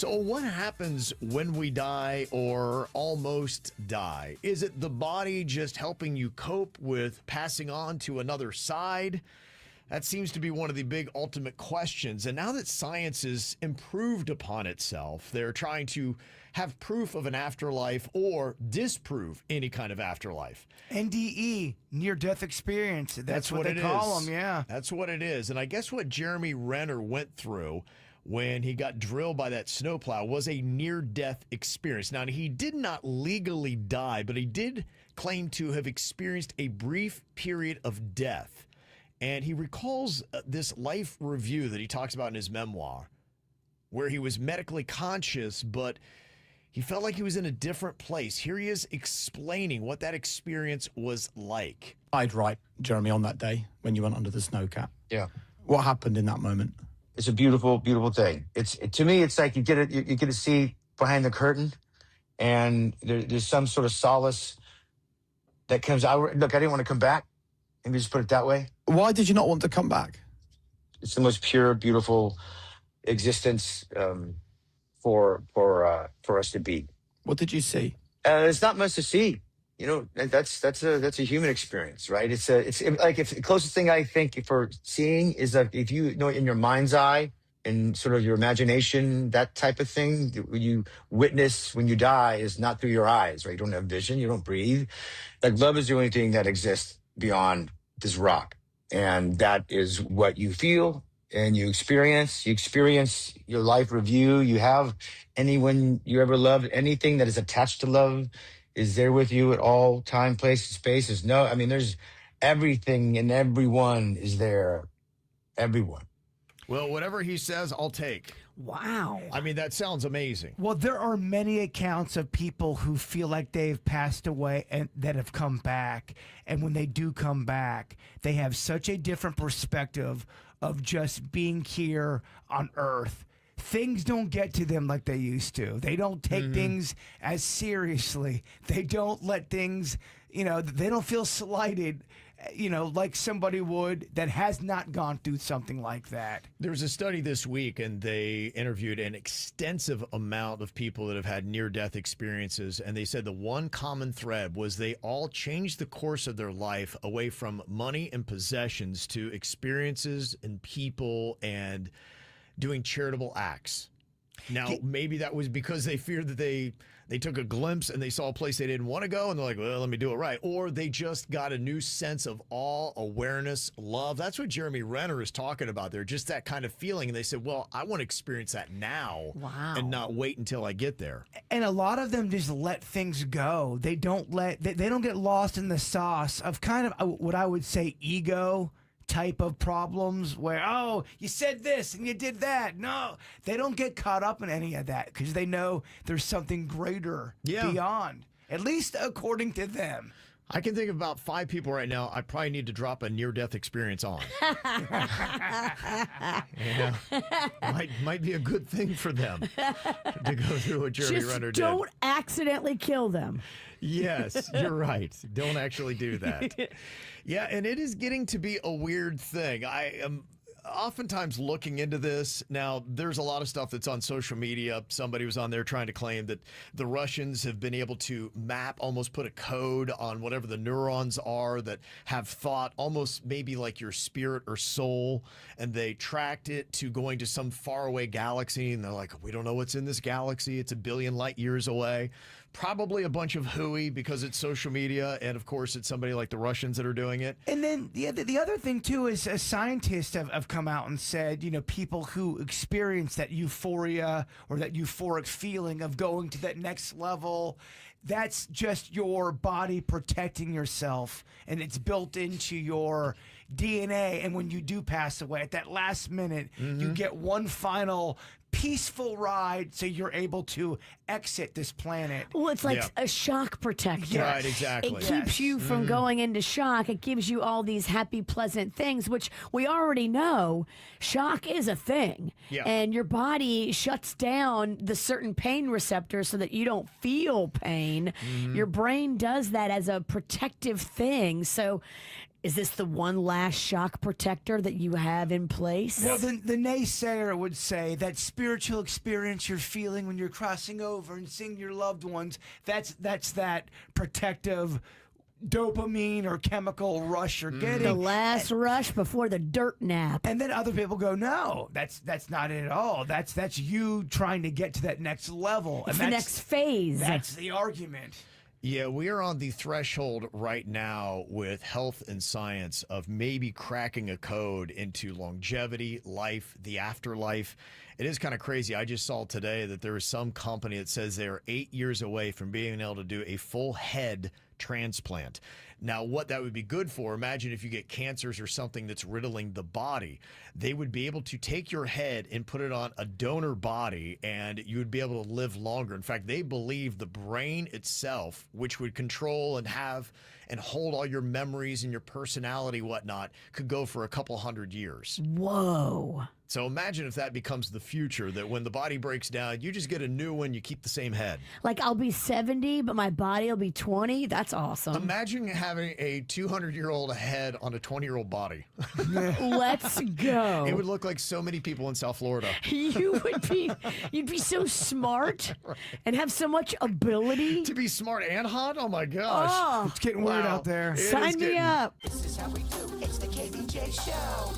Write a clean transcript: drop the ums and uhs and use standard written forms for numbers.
So what happens when we die or almost die? Is it the body just helping you cope with passing on to another side? That seems to be one of the big ultimate questions. And now that science has improved upon itself, they're trying to have proof of an afterlife or disprove any kind of afterlife. NDE, near-death experience. That's what they call them, yeah. That's what it is. And I guess what Jeremy Renner went through when he got drilled by that snowplow was a near-death experience. Now, he did not legally die, but he did claim to have experienced a brief period of death. And he recalls this life review that he talks about in his memoir, where he was medically conscious, but he felt like he was in a different place. Here he is explaining what that experience was like. I'd write, Jeremy, on that day when you went under the snowcap. Yeah. What happened in that moment? It's a beautiful, beautiful thing. To me, it's like you get to see behind the curtain, and there's some sort of solace that comes out. Look, I didn't want to come back. Let me just put it that way. Why did you not want to come back? It's the most pure, beautiful existence for us to be. What did you see? There's not much to see. You know, that's a human experience, right? It's like if the closest thing I think for seeing is that if you know in your mind's eye and sort of your imagination, that type of thing, you witness when you die is not through your eyes, right? You don't have vision, you don't breathe. Like love is the only thing that exists beyond this rock, and that is what you feel and you experience. You experience your life review. You have anyone you ever loved, anything that is attached to love is there with you at all time, place, and space. There's everything and everyone is there. Everyone. Well, whatever he says, I'll take. Wow. I mean, that sounds amazing. Well, there are many accounts of people who feel like they've passed away and that have come back. And when they do come back, they have such a different perspective of just being here on Earth. Things don't get to them like they used to. They don't take things as seriously. They don't let things, they don't feel slighted, like somebody would that has not gone through something like that. There's a study this week, and they interviewed an extensive amount of people that have had near-death experiences, and they said the one common thread was they all changed the course of their life away from money and possessions to experiences and people and doing charitable acts. Now, maybe that was because they feared that they took a glimpse and they saw a place they didn't want to go, and they're like, well, let me do it right. Or they just got a new sense of awe, awareness, love. That's what Jeremy Renner is talking about there, just that kind of feeling. And they said, well, I want to experience that now and not wait until I get there. And a lot of them just let things go. They don't get lost in the sauce of kind of what I would say ego type of problems where, oh, you said this and you did that. No, they don't get caught up in any of that because they know there's something greater beyond, at least according to them. I can think of about 5 people right now I probably need to drop a near-death experience on. Yeah. Might be a good thing for them to go through what Jeremy Renner did. Don't accidentally kill them. Yes, you're right. Don't actually do that. Yeah, and it is getting to be a weird thing. I am oftentimes looking into this. Now, there's a lot of stuff that's on social media. Somebody was on there trying to claim that the Russians have been able to almost put a code on whatever the neurons are that have thought, almost maybe like your spirit or soul, and they tracked it to going to some faraway galaxy, and they're like, we don't know what's in this galaxy. It's 1 billion light years away. Probably a bunch of hooey because it's social media, and of course it's somebody like the Russians that are doing it. And then the other thing too is scientists have come out and said, people who experience that euphoria or that euphoric feeling of going to that next level, that's just your body protecting yourself, and it's built into your DNA. And when you do pass away at that last minute, you get one final peaceful ride so you're able to exit this planet. Well, it's like a shock protector. Right, exactly. It keeps you from going into shock. It gives you all these happy, pleasant things, which we already know shock is a thing. Yeah. And your body shuts down the certain pain receptors so that you don't feel pain. Your brain does that as a protective thing. So Is this the one last shock protector that you have in place? Well, the naysayer would say that spiritual experience you're feeling when you're crossing over and seeing your loved ones, that's that protective dopamine or chemical rush you're getting. The last rush before the dirt nap. And then other people go, no, that's not it at all. That's you trying to get to that next level. It's and the next phase. That's the argument. Yeah, we are on the threshold right now with health and science of maybe cracking a code into longevity, life, the afterlife. It is kind of crazy. I just saw today that there is some company that says they are 8 years away from being able to do a full head transplant. Now, what that would be good for, imagine if you get cancers or something that's riddling the body. They would be able to take your head and put it on a donor body, and you would be able to live longer. In fact, they believe the brain itself, which would control and have and hold all your memories and your personality, whatnot, could go for a couple hundred years. Whoa. So imagine if that becomes the future, that when the body breaks down, you just get a new one, you keep the same head. Like I'll be 70, but my body will be 20. That's awesome. Imagine having a 200-year-old head on a 20-year-old body. Let's go. It would look like so many people in South Florida. You'd be so smart and have so much ability. To be smart and hot? Oh my gosh. Oh, It's getting weird Wow. out there. It is sign me getting- up. This is how we do. It's the KVJ Show.